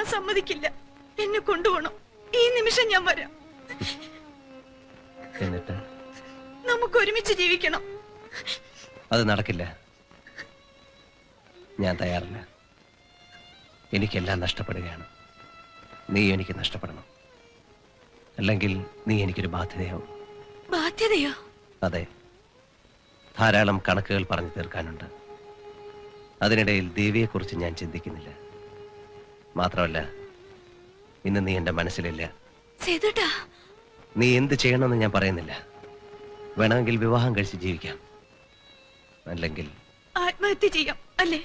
ഞാൻ സമ്മതിക്കില്ല. എന്നെ കൊണ്ടുപോകണം. ഈ നിമിഷം ഞാൻ വരാം. എന്നിട്ട് നമുക്ക് ഒരുമിച്ച് ജീവിക്കണം. അത് നടക്കില്ല. ഞാൻ തയ്യാറില്ല. എനിക്കെല്ലാം നഷ്ടപ്പെടുകയാണ്. നീ എനിക്ക് നഷ്ടപ്പെടണം. അല്ലെങ്കിൽ നീ എനിക്കൊരു ബാധ്യതയാവും. ബാധ്യതയോ? അതെ, ധാരാളം കണക്കുകൾ പറഞ്ഞു തീർക്കാനുണ്ട്. അതിനിടയിൽ ദേവിയെക്കുറിച്ച് ഞാൻ ചിന്തിക്കുന്നില്ല. മാത്രമല്ല, ഇന്ന് നീ എന്റെ മനസ്സിലില്ല. നീ എന്ത് ചെയ്യണമെന്ന് ഞാൻ പറയുന്നില്ല. വേണമെങ്കിൽ വിവാഹം കഴിച്ച് ജീവിക്കാം, അല്ലെങ്കിൽ ആത്മഹത്യ ചെയ്യാം. അല്ലേ?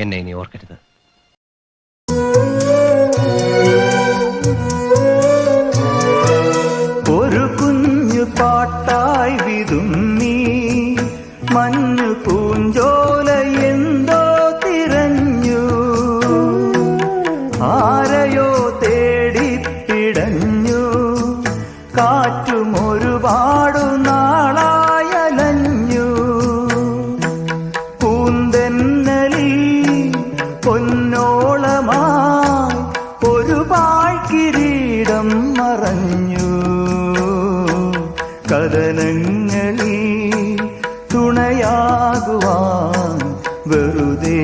എന്നെ ഇനി ഓർക്കരുത്. ഒരു കുഞ്ഞു പാട്ടായി വിതുമ്മി മഞ്ഞു പൂഞ്ചോല എന്തോ തിരഞ്ഞു, ആരെയോ തേടിപ്പിടഞ്ഞു. കാറ്റും ഒരുപാടു നാളായലഞ്ഞു. പൂന്തെന്നലി പൊന്നോളമായി ഒരു പാഴ്കിരീടം മറഞ്ഞു. കഥനങ്ങളിൽ തുണയാകുവാൻ വെറുതെ